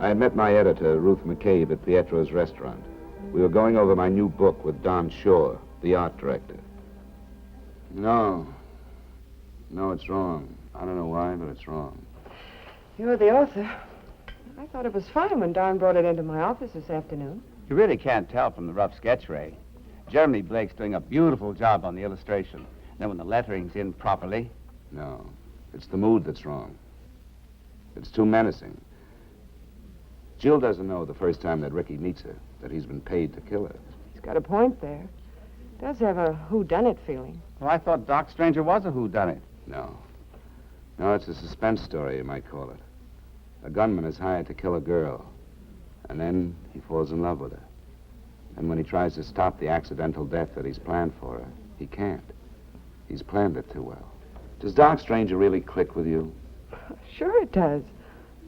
I had met my editor, Ruth McCabe, at Pietro's restaurant. We were going over my new book with Don Shore, the art director. No, it's wrong. I don't know why, but it's wrong. You're the author. I thought it was fine when Don brought it into my office this afternoon. You really can't tell from the rough sketch, Ray. Jeremy Blake's doing a beautiful job on the illustration. Then when the lettering's in properly... No, it's the mood that's wrong. It's too menacing. Jill doesn't know the first time that Ricky meets her that he's been paid to kill her. He's got a point there. Does have a whodunit feeling. Well, I thought Doc Stranger was a whodunit. No, it's a suspense story, you might call it. A gunman is hired to kill a girl, and then he falls in love with her. And when he tries to stop the accidental death that he's planned for her, he can't. He's planned it too well. Does Doc Stranger really click with you? Sure it does.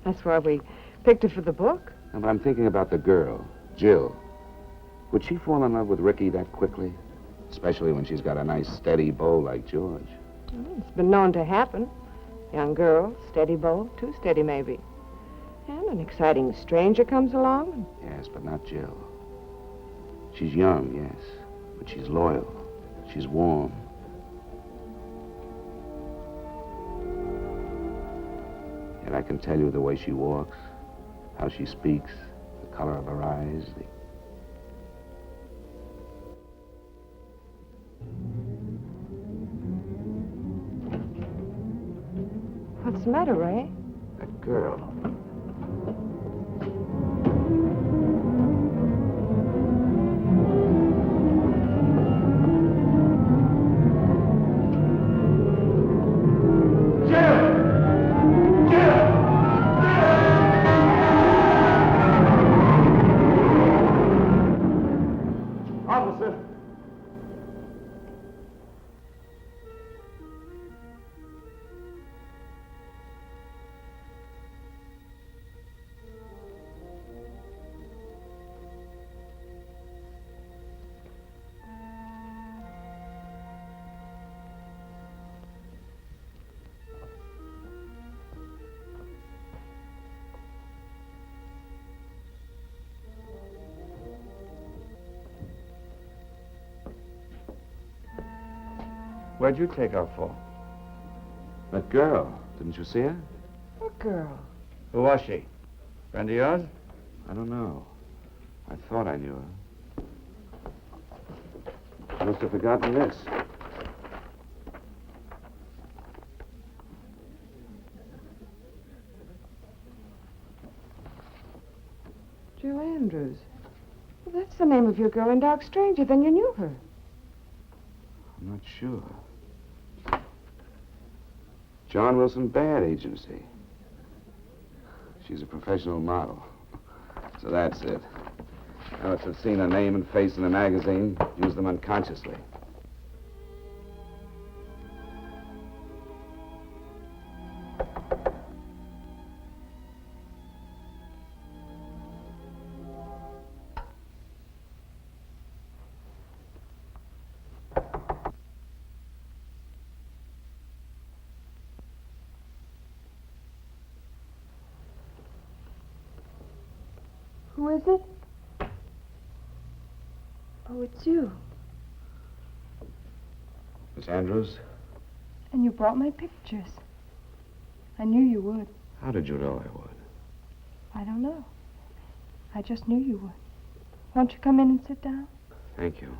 That's why we picked her for the book. No, but I'm thinking about the girl, Jill. Would she fall in love with Ricky that quickly? Especially when she's got a nice, steady beau like George. It's been known to happen. Young girl, steady beau, too steady maybe. And an exciting stranger comes along. Yes, but not Jill. She's young, yes, but she's loyal. She's warm. Yet I can tell you the way she walks, how she speaks, the color of her eyes, What's the matter, Ray? That girl. Where'd you take her for? That girl. Didn't you see her? What girl? Who was she? Friend of yours? I don't know. I thought I knew her. I must have forgotten this. Jill Andrews. Well, that's the name of your girl in Doc Stranger. Then you knew her. I'm not sure. John Wilson Bad Agency. She's a professional model. So that's it. I must have seen her name and face in a magazine, used them unconsciously. Who is it? Oh, it's you. Miss Andrews? And you brought my pictures. I knew you would. How did you know I would? I don't know. I just knew you would. Won't you come in and sit down? Thank you.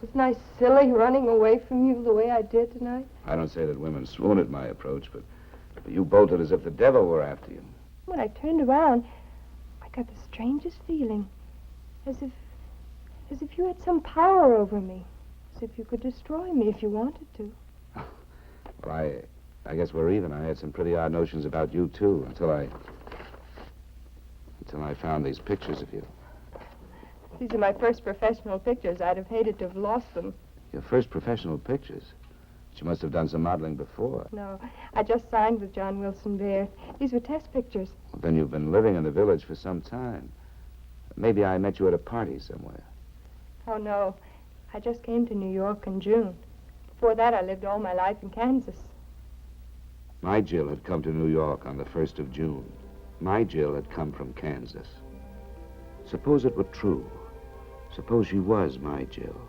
Wasn't I silly running away from you the way I did tonight? I don't say that women swoon at my approach, but you bolted as if the devil were after you. When I turned around, I got the strangest feeling. As if you had some power over me. As if you could destroy me if you wanted to. Well, I guess we're even. I had some pretty odd notions about you, too, until I found these pictures of you. These are my first professional pictures. I'd have hated to have lost them. Your first professional pictures? She must have done some modeling before. No, I just signed with John Wilson Baird. These were test pictures. Well, then you've been living in the village for some time. Maybe I met you at a party somewhere. Oh, no. I just came to New York in June. Before that, I lived all my life in Kansas. My Jill had come to New York on the 1st of June. My Jill had come from Kansas. Suppose it were true. Suppose she was my Jill.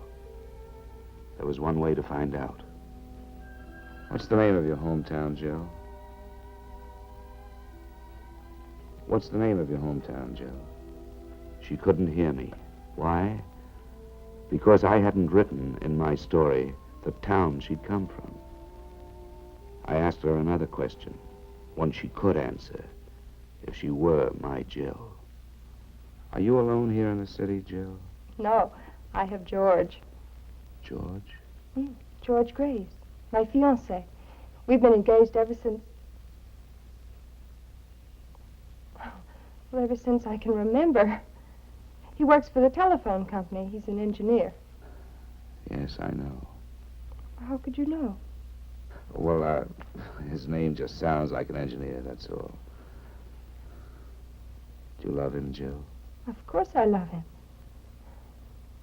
There was one way to find out. What's the name of your hometown, Jill? What's the name of your hometown, Jill? She couldn't hear me. Why? Because I hadn't written in my story the town she'd come from. I asked her another question, one she could answer, if she were my Jill. Are you alone here in the city, Jill? No, I have George. George? George Graves, my fiancé. We've been engaged ever since... Well, ever since I can remember. He works for the telephone company. He's an engineer. Yes, I know. How could you know? Well, his name just sounds like an engineer, that's all. Do you love him, Jill? Of course I love him.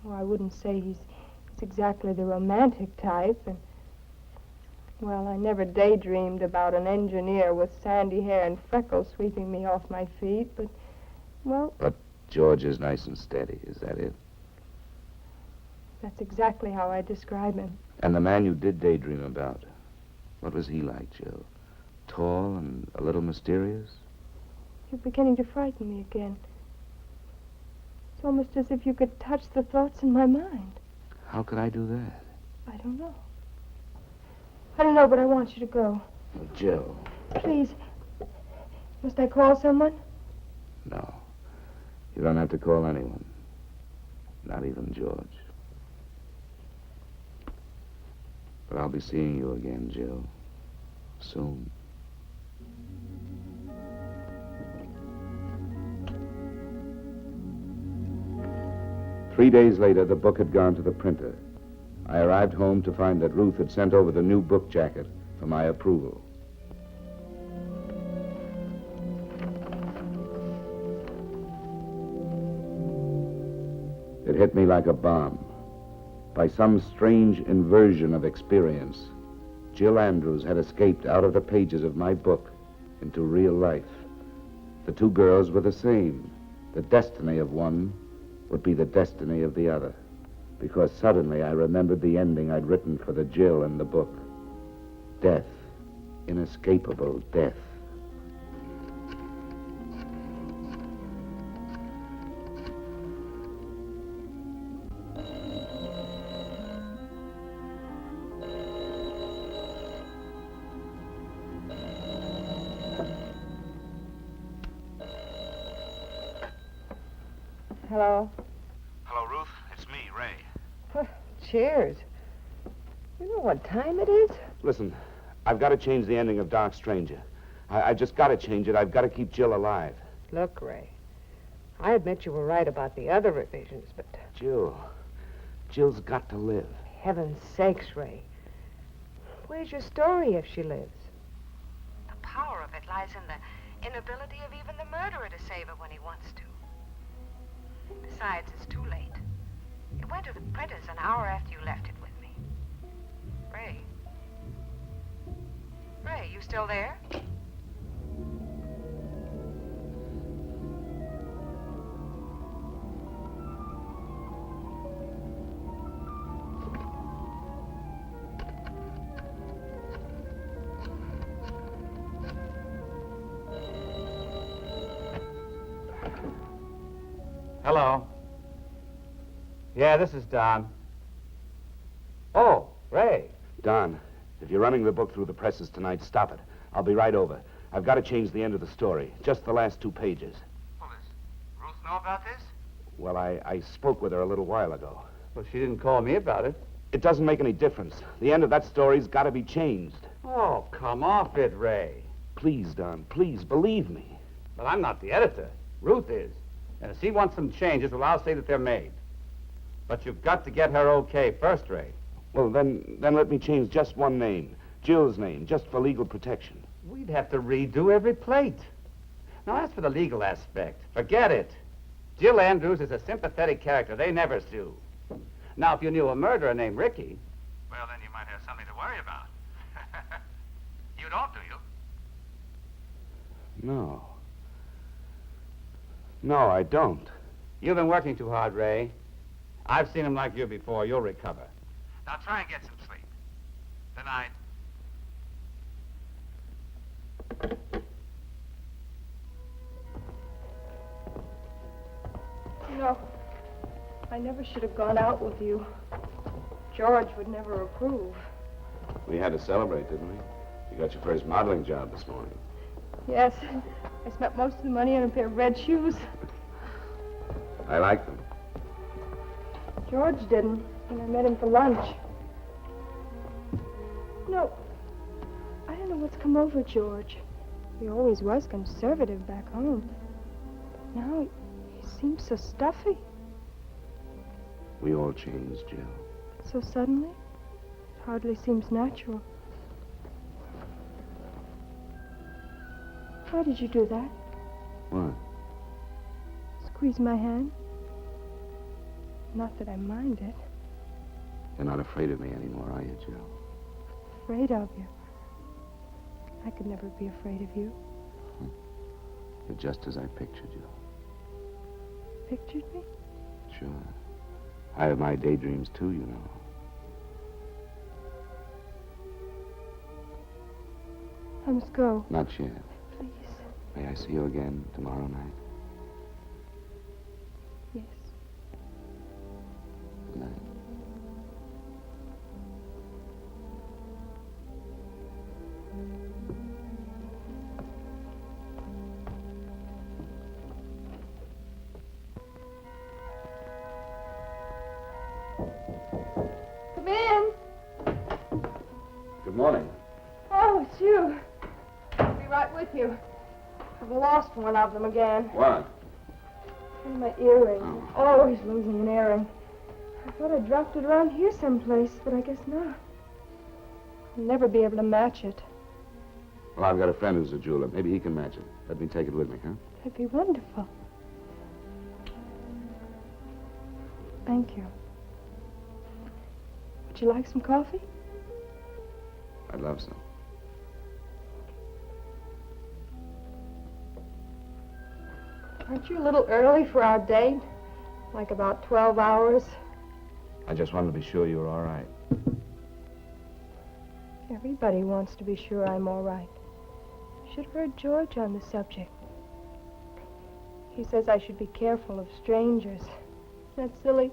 Oh, I wouldn't say he's exactly the romantic type, and... Well, I never daydreamed about an engineer with sandy hair and freckles sweeping me off my feet, but, well... But George is nice and steady, is that it? That's exactly how I describe him. And the man you did daydream about, what was he like, Jill? Tall and a little mysterious? You're beginning to frighten me again. It's almost as if you could touch the thoughts in my mind. How could I do that? I don't know. I don't know, but I want you to go. Well, Jill. Please. Must I call someone? No. You don't have to call anyone. Not even George. But I'll be seeing you again, Jill. Soon. Three days later, the book had gone to the printer. I arrived home to find that Ruth had sent over the new book jacket for my approval. It hit me like a bomb. By some strange inversion of experience, Jill Andrews had escaped out of the pages of my book into real life. The two girls were the same. The destiny of one would be the destiny of the other. Because suddenly I remembered the ending I'd written for the Jill in the book. Death. Inescapable death. Hello? Hello, Ruth. It's me, Ray. Cheers. You know what time it is? Listen, I've got to change the ending of Dark Stranger. I just got to change it. I've got to keep Jill alive. Look, Ray, I admit you were right about the other revisions, but... Jill's got to live. Heaven's sakes, Ray. Where's your story if she lives? The power of it lies in the inability of even the murderer to save her when he wants to. Besides, it's too late. It went to the printers an hour after you left it with me. Ray? Ray, you still there? Hello. Yeah, this is Don. Oh, Ray. Don, if you're running the book through the presses tonight, stop it. I'll be right over. I've got to change the end of the story. Just the last 2 pages. Well, does Ruth know about this? Well, I spoke with her a little while ago. Well, she didn't call me about it. It doesn't make any difference. The end of that story's got to be changed. Oh, come off it, Ray. Please, Don, please, believe me. But I'm not the editor. Ruth is. And if she wants some changes, well, I'll say that they're made. But you've got to get her okay first, Ray. Well, then let me change just one name. Jill's name, just for legal protection. We'd have to redo every plate. Now, as for the legal aspect, forget it. Jill Andrews is a sympathetic character. They never sue. Now, if you knew a murderer named Ricky... Well, then you might have something to worry about. You don't, do you? No. No, I don't. You've been working too hard, Ray. I've seen him like you before. You'll recover. Now try and get some sleep. Good night. You know, I never should have gone out with you. George would never approve. We had to celebrate, didn't we? You got your first modeling job this morning. Yes, I spent most of the money on a pair of red shoes. I like them. George didn't when I met him for lunch. No, I don't know what's come over George. He always was conservative back home. Now he seems so stuffy. We all changed, Jill. So suddenly, it hardly seems natural. Why did you do that? What? Squeeze my hand? Not that I mind it. You're not afraid of me anymore, are you, Jill? Afraid of you. I could never be afraid of you. You're just as I pictured you. Pictured me? Sure. I have my daydreams, too, you know. I must go. Not yet. Please. May I see you again tomorrow night? Yes. Good night. Come in. Good morning. Oh, it's you. I'll be right with you. I've lost one of them again. What? And my earring. I'm always losing an earring. I thought I dropped it around here someplace, but I guess not. I'll never be able to match it. Well, I've got a friend who's a jeweler. Maybe he can match it. Let me take it with me, huh? That'd be wonderful. Thank you. Would you like some coffee? I'd love some. Aren't you a little early for our date? Like about 12 hours? I just wanted to be sure you were all right. Everybody wants to be sure I'm all right. Should have heard George on the subject. He says I should be careful of strangers. That's silly.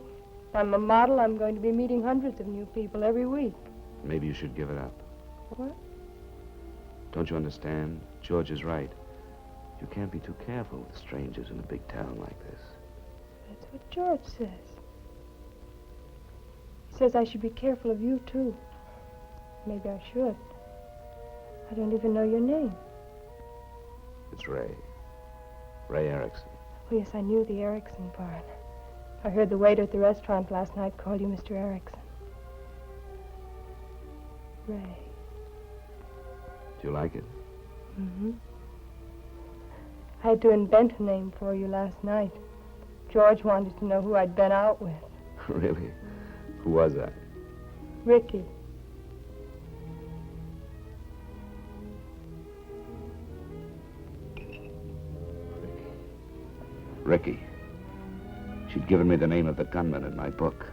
If I'm a model, I'm going to be meeting hundreds of new people every week. Maybe you should give it up. What? Don't you understand? George is right. You can't be too careful with strangers in a big town like this. That's what George says. He says I should be careful of you, too. Maybe I should. I don't even know your name. It's Ray. Ray Ericson. Oh, yes, I knew the Ericson part. I heard the waiter at the restaurant last night call you Mr. Ericson. Ray. Do you like it? Mm-hmm. I had to invent a name for you last night. George wanted to know who I'd been out with. Really? Who was that? Ricky. Ricky. She'd given me the name of the gunman in my book.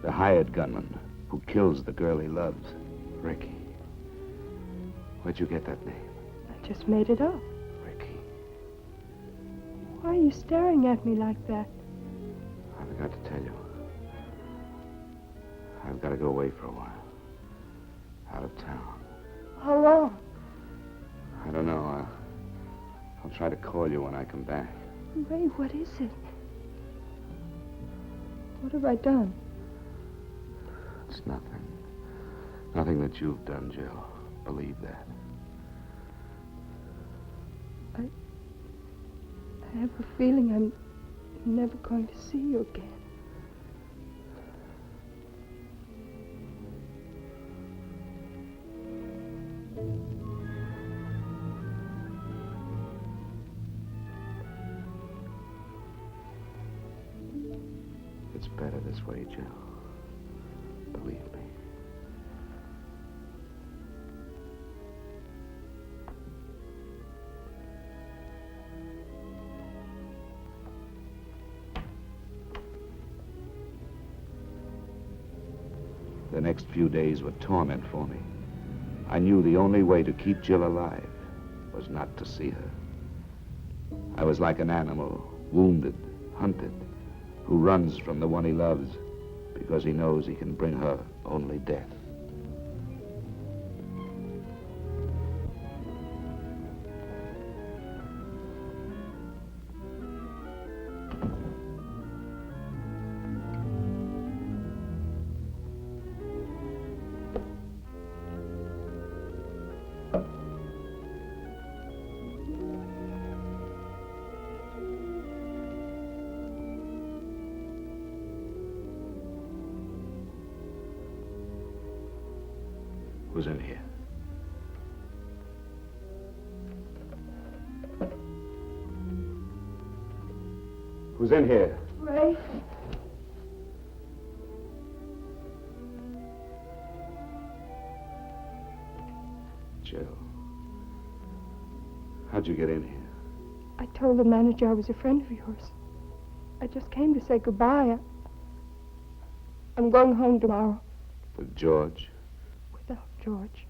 The hired gunman who kills the girl he loves. Ricky. Where'd you get that name? I just made it up. Ricky. Why are you staring at me like that? I forgot to tell you. I've got to go away for a while. Out of town. How long? I don't know. I'll try to call you when I come back. Ray, what is it? What have I done? It's nothing. Nothing that you've done, Jill. Believe that. I have a feeling I'm never going to see you again. It's better this way, Jill. Believe me. The next few days were torment for me. I knew the only way to keep Jill alive was not to see her. I was like an animal, wounded, hunted, who runs from the one he loves because he knows he can bring her only death. Who's in here? Who's in here? Ray? Jill. How'd you get in here? I told the manager I was a friend of yours. I just came to say goodbye. I'm going home tomorrow. With George? Without George.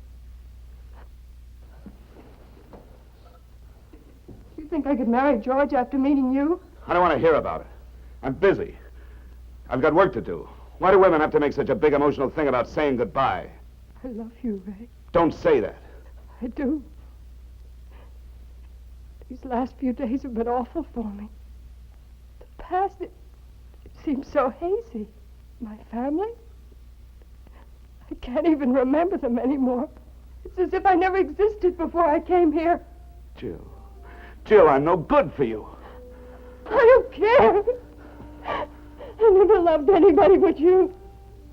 You think I could marry George after meeting you? I don't want to hear about it. I'm busy. I've got work to do. Why do women have to make such a big emotional thing about saying goodbye? I love you, Ray. Don't say that. I do. These last few days have been awful for me. The past, it seems so hazy. My family? I can't even remember them anymore. It's as if I never existed before I came here. Jill. Jill, I'm no good for you. I don't care. I never loved anybody but you.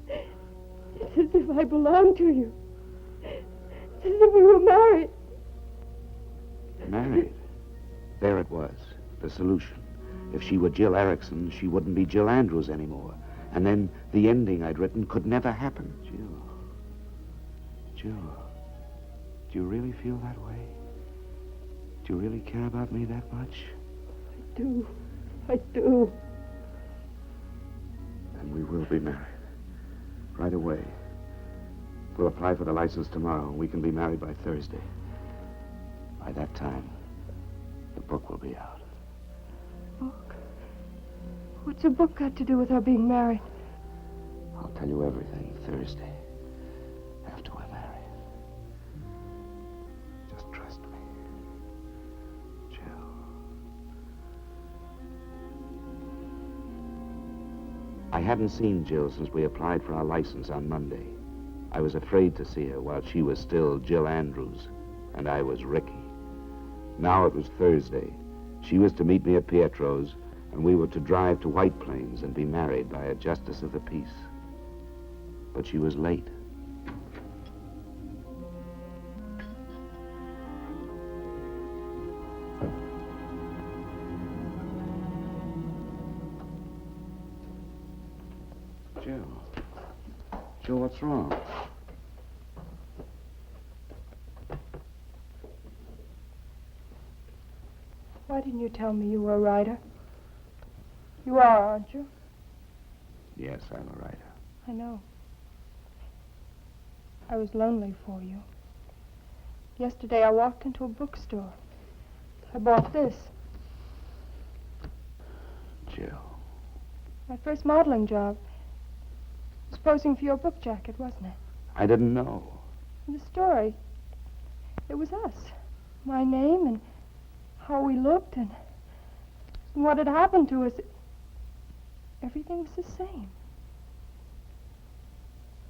It's as if I belonged to you. It's as if we were married. Married? There it was, the solution. If she were Jill Ericson, she wouldn't be Jill Andrews anymore. And then the ending I'd written could never happen. Jill, do you really feel that way? Do you really care about me that much? I do. I do. And we will be married. Right away. We'll apply for the license tomorrow, and we can be married by Thursday. By that time, the book will be out. Book? What's a book got to do with our being married? I'll tell you everything Thursday, after we're married. Just trust me. Jill. I hadn't seen Jill since we applied for our license on Monday. I was afraid to see her while she was still Jill Andrews, and I was Ricky. Now it was Thursday. She was to meet me at Pietro's, and we were to drive to White Plains and be married by a justice of the peace. But she was late. Jill, what's wrong? Why didn't you tell me you were a writer? You are, aren't you? Yes, I'm a writer. I know. I was lonely for you. Yesterday I walked into a bookstore. I bought this. Jill. My first modeling job. It was posing for your book jacket, wasn't it? I didn't know. And the story. It was us. My name and how we looked and what had happened to us. Everything was the same.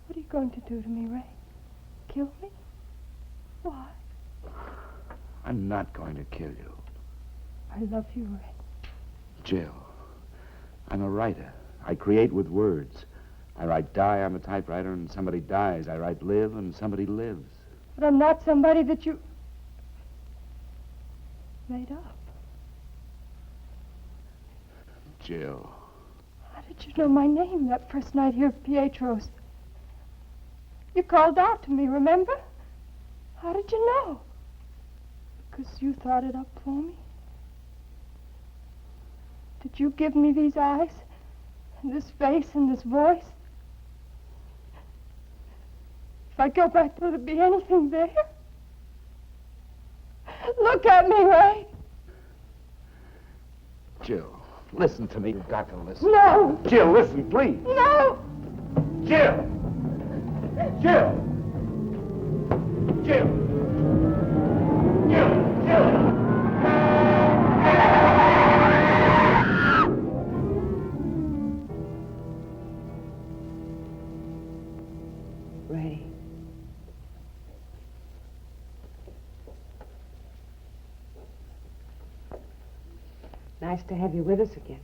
What are you going to do to me, Ray? Kill me? Why? I'm not going to kill you. I love you, Ray. Jill, I'm a writer. I create with words. I write die on the typewriter and somebody dies. I write live and somebody lives. But I'm not somebody that you made up. Jill. How did you know my name that first night here at Pietro's? You called out to me, remember? How did you know? Because you thought it up for me? Did you give me these eyes, and this face, and this voice? If I go back, will there be anything there? Look at me, Ray. Jill, listen to me. You've got to listen. No. Jill, listen, please. No. Jill! Jill! Jill! Jill! Jill! Ray. Nice to have you with us again.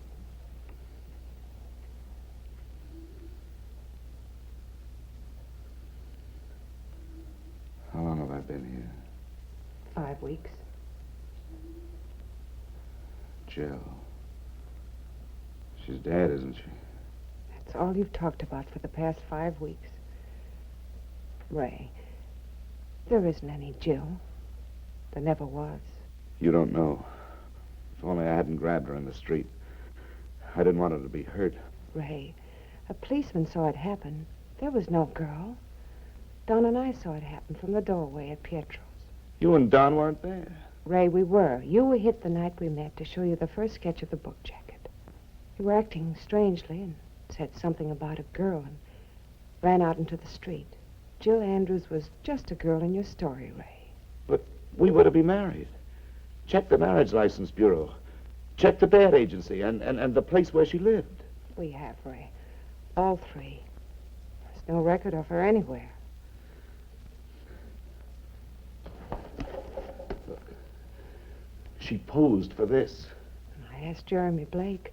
How long have I been here? 5 weeks. Jill. She's dead, isn't she? That's all you've talked about for the past 5 weeks. Ray, there isn't any Jill. There never was. You don't know. If only I hadn't grabbed her in the street. I didn't want her to be hurt. Ray, a policeman saw it happen. There was no girl. Don and I saw it happen from the doorway at Pietro's. You and Don weren't there. Ray, we were. You were hit the night we met to show you the first sketch of the book jacket. You were acting strangely and said something about a girl and ran out into the street. Jill Andrews was just a girl in your story, Ray. But we were to be married. Check the marriage license bureau. Check the bad agency and the place where she lived. We have, Ray. All three. There's no record of her anywhere. Look. She posed for this. I asked Jeremy Blake.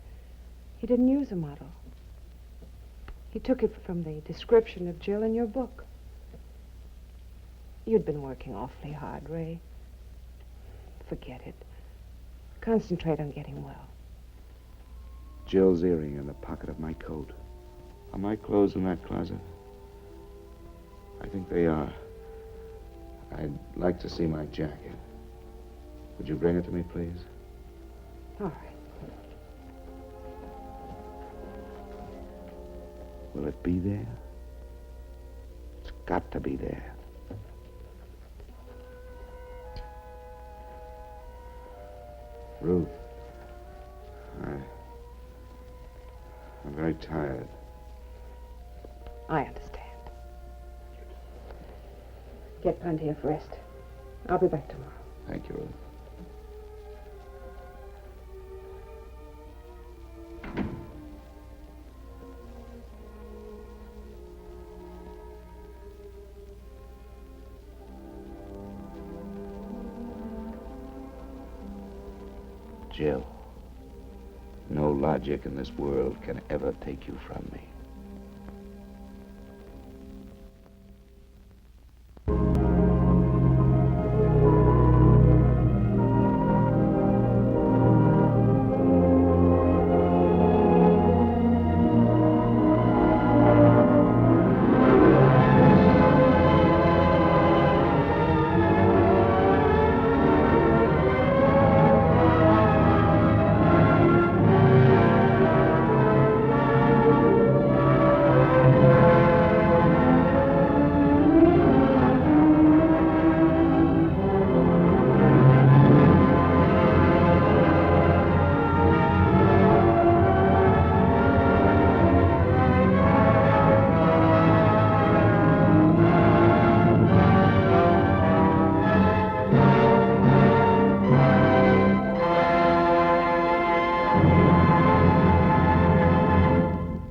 He didn't use a model. He took it from the description of Jill in your book. You'd been working awfully hard, Ray. Forget it. Concentrate on getting well. Jill's earring in the pocket of my coat. Are my clothes in that closet? I think they are. I'd like to see my jacket. Would you bring it to me, please? All right. Will it be there? It's got to be there. Ruth, I'm very tired. I understand. Get plenty of rest. I'll be back tomorrow. Thank you, Ruth. Jill, no logic in this world can ever take you from me.